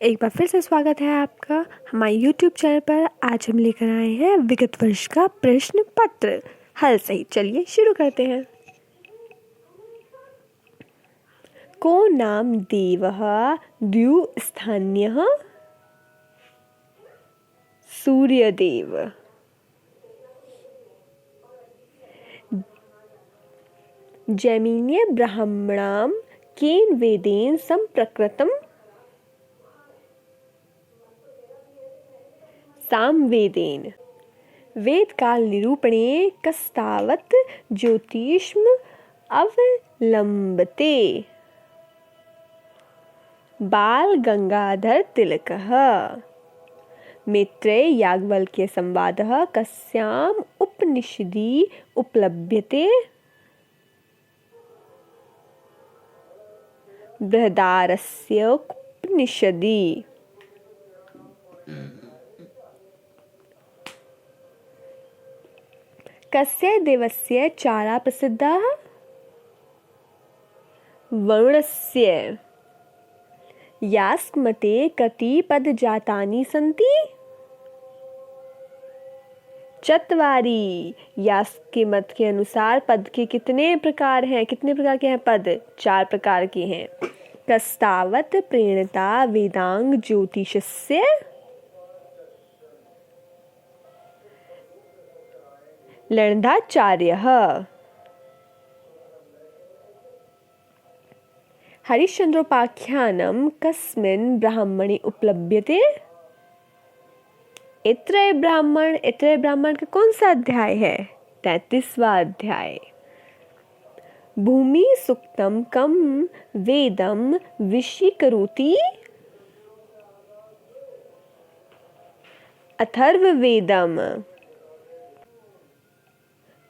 एक बार फिर से स्वागत है आपका हमारे YouTube चैनल पर। आज हम लेकर आए हैं विगत वर्ष का प्रश्न पत्र हल सही। चलिए शुरू करते हैं। को नाम देवः द्युस्थान्यः सूर्यदेव। जैमिन्य ब्राह्मणां केन वेदेन संप्रकृतम् सामवेदेन। वेद काल निरूपणे कस्तावत् ज्योतिष्म अवलंबते। बाल गंगाधर तिलकः। मैत्रेय याज्ञवल्क्य संवादः कस्याम् उपनिषदि उपलभ्यते। बृहदारण्यक उपनिषदि। कस्य देवस्य चारा प्रसिद्धः? वरुणस्य। यास्क मते कति पदजातानि सन्ति? चत्वारि। यास्क के मत के अनुसार पद के कितने प्रकार हैं? कितने प्रकार के हैं पद? 4 प्रकार के हैं। कस्तावत् प्रेरणता वेदांग ज्योतिषस्य। लणदाचार्यः। हरिश्चंद्रोपाख्यानं कस्मिन् ब्राह्मणे उपलभ्यते? ऐत्रेय ब्राह्मण। ऐत्रेय ब्राह्मण का कौन सा अध्याय है? 33वां अध्याय। भूमि सुक्तं कं वेदं विशीकरोति? अथर्ववेदम्।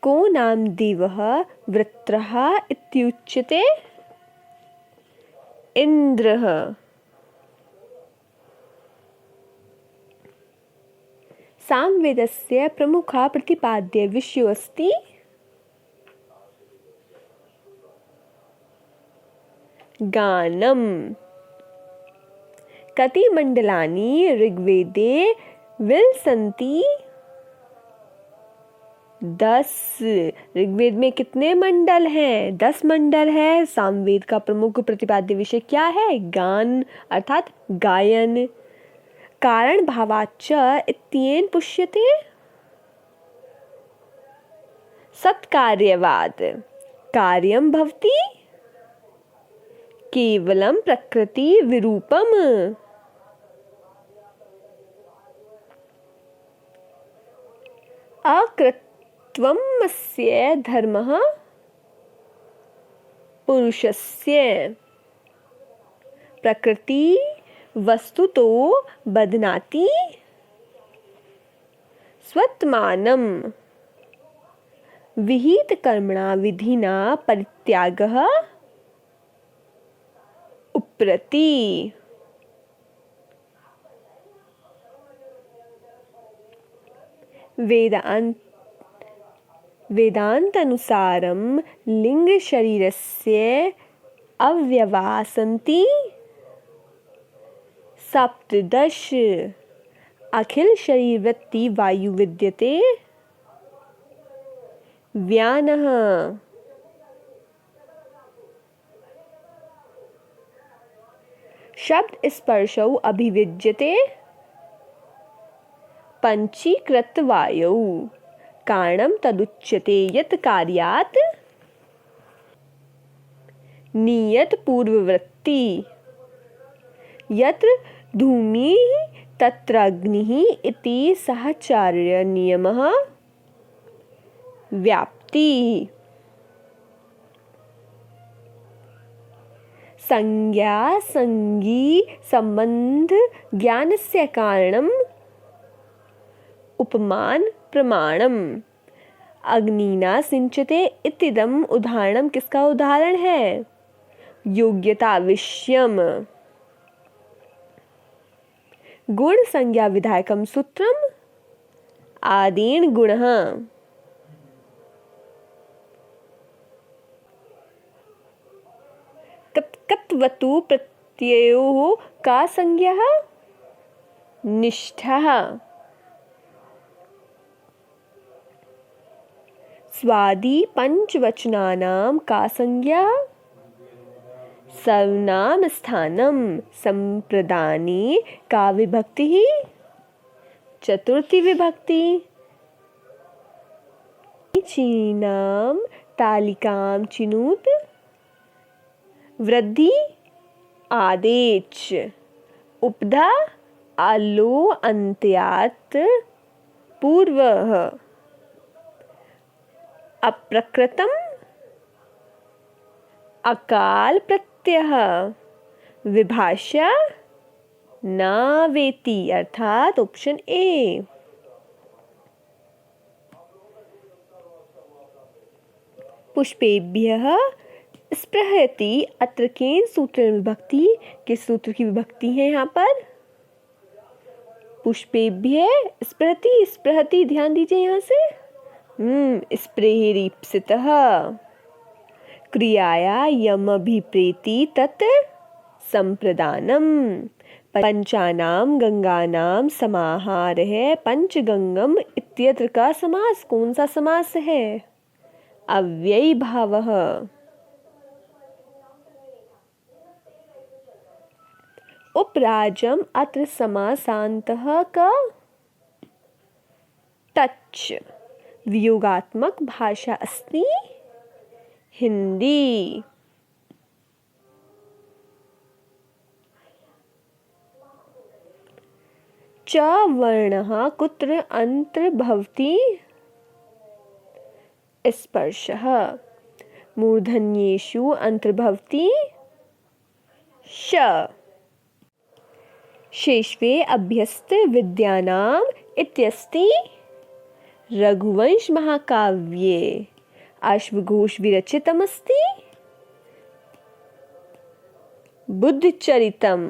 को नाम देवः वृत्रः इत्युच्यते? इन्द्रः। सामवेदस्य प्रमुखः प्रतिपाद्य विषयो अस्ति? गानम्। कति मण्डलानि ऋग्वेदे विलसन्ति? 10। ऋग्वेद में कितने मंडल हैं? 10 मंडल है। सामवेद का प्रमुख प्रतिपाद्य विषय क्या है? गान अर्थात गायन। कारण भावाच्च इत्येन पुष्यते। सत्कार्यवाद। कार्यं भवति केवलं प्रकृति विरूपम्। अकृत्वमस्य धर्मः पुरुषस्य। प्रकृति वस्तुतो बध्नाति स्वत्मानं। विहित कर्मणा विधिना परित्यागः उप्रति। वेदांतानुसारं लिंग शरीरस्य अवयवाः सन्ति 17। अखिल शरीर वृत्ति वायु विद्यते। व्यानः। शब्द स्पर्शौ अभिव्यज्यते। पंचीकृत वायौ। कारणं तदुच्यते यत् कार्यात् नियत पूर्ववृत्ति। यत्र धूमिः तत्र अग्निः इति सहचार्य नियमः व्याप्तिः। संज्ञा संगी संबंध ज्ञानस्य कारणम् उपमान प्रमाणम्। अग्निना सिंचते इतिदम उदाहरणम किसका उदाहरण है? योग्यता विषयम। गुण संज्ञा विधायकम सूत्रम आदीन गुणः। कत्वतु इत्ययोः का संज्ञा? निष्ठः। स्वादि पंचवचनानां का संज्ञा? सर्वनाम स्थानम। संप्रदाने का विभक्ति? चतुर्थी विभक्ति। चीनाम तालिकाम चिनुत। वृद्धि आदेच। उपधा आलो अन्त्यात् पूर्वः। अप्रकृतम अकाल प्रत्यय। विभाषा नावेति अर्थात ऑप्शन ए। पुष्पेभ्यः स्पृहयति अत्र केन सूत्र विभक्ति? किस सूत्र की विभक्ति है यहाँ पर? पुष्पेभ्य स्पृहति। स्पृहति ध्यान दीजिए यहाँ से। स्पृहरीप्सितः। क्रियाया यम अभिप्रेति तत् संप्रदानम। पंचानाम गंगानाम समाहार है। पंचगंगम इत्यत्र का समास कौन सा समास है? अव्ययी भावः। उपराजम अत्र समासान्तः का? टच। वियोगात्मक भाषा अस्ति हिंदी। च वर्णः कुत्र अन्तर्भवति? स्पर्शः। मूर्धन्येषु अन्तर्भवति श। शेषवे अभ्यस्त विद्यानाम इत्यस्ति रघुवंश महाकाव्ये। अश्वघोष विरचितमस्ति बुद्धचरितम।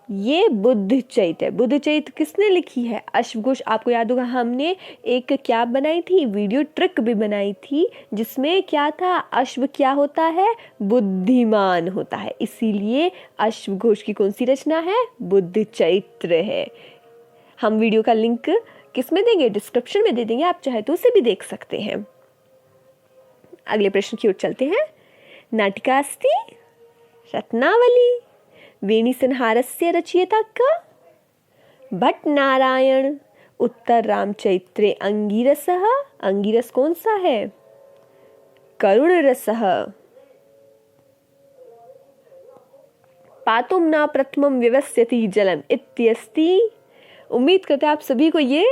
ये बुद्धचरित है। बुद्धचरित किसने लिखी है? अश्वघोष। आपको याद होगा हमने एक क्या बनाई थी, वीडियो ट्रिक भी बनाई थी, जिसमें क्या था, अश्व क्या होता है? बुद्धिमान होता है। इसीलिए अश्वघोष की कौन सी रचना है? बुद्धचरित्र है। हम वीडियो का लिंक किस में देंगे? डिस्क्रिप्शन में दे देंगे, आप चाहे तो उसे भी देख सकते हैं। अगले प्रश्न की ओर चलते हैं। नाटिका अस्ति रत्नावली। वेणीसंहारस्य रचयिता का? भट्टनारायण। उत्तर रामचरित्रे अंगिरसः। अंगिरस कौन सा है? करुणरसः। पातुं न प्रथमं व्यवस्यति जलम इत्यस्ति। उम्मीद करते हैं आप सभी को ये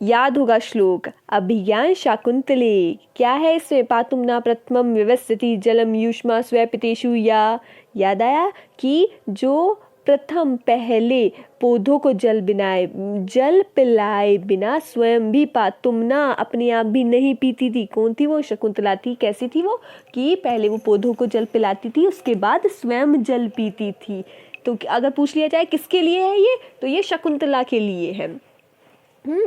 याद होगा श्लोक। अभिज्ञान शाकुंतले क्या है इसमें? पातुं न प्रथमं व्यवस्यति जलम युष्मा स्वपितेषु। या याद आया कि जो प्रथम पहले पौधों को जल पिलाए बिना स्वयं भी पातुम ना अपने आप भी नहीं पीती थी। कौन थी वो? शकुंतला थी। कैसी थी वो? कि पहले वो पौधों को जल पिलाती थी, उसके बाद स्वयं जल पीती थी। तो अगर पूछ लिया जाए किसके लिए है ये, तो ये शकुंतला के लिए है।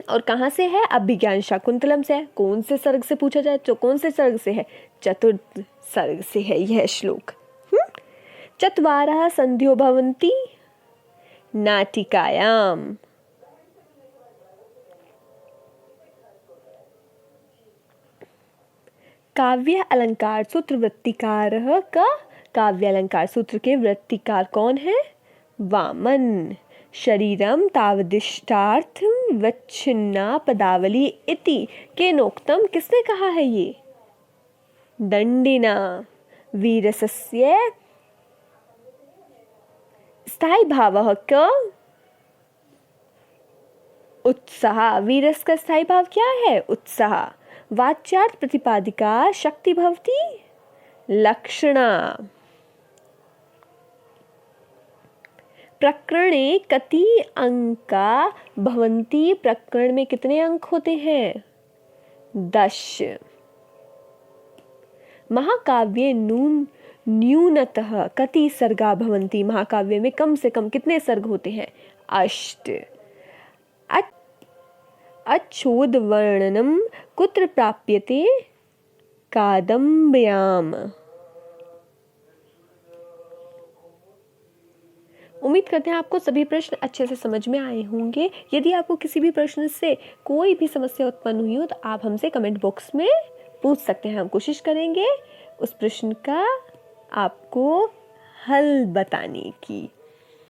और कहाँ से है? अभिज्ञान शाकुंतलम से है। कौन से सर्ग से पूछा जाए तो कौन से सर्ग से है? चतुर्थ सर्ग से है यह श्लोक। चत्वारः संध्यो भवन्ति नाटिकायाम। काव्य अलंकार सूत्र वृत्तिकारः का? काव्य अलंकार सूत्र के वृत्तिकार कौन है? वामन। शरीरम तावदिष्टार्थम वच्छिन्ना पदावली इति केनोक्तम। किसने कहा है ये? दंडिना। वीरसस्य स्थायी भावः क? उत्साह। वीरस का स्थायी भाव क्या है? उत्साह। वाच्यार्थ प्रतिपादिका शक्ति भवति लक्षणा। प्रकरणे कति अंका भवन्ति? प्रकरण में कितने अंक होते हैं? 10। महाकाव्ये न्यूनतः कति सर्गा भवन्ति? महाकाव्य में कम से कम कितने सर्ग होते हैं? 8। अच्छोद वर्णनम कुत्र प्राप्यते? कादम्बयाम। उम्मीद करते हैं आपको सभी प्रश्न अच्छे से समझ में आए होंगे। यदि आपको किसी भी प्रश्न से कोई भी समस्या उत्पन्न हुई हो तो आप हमसे कमेंट बॉक्स में पूछ सकते हैं। हम कोशिश करेंगे उस प्रश्न का आपको हल बताने की।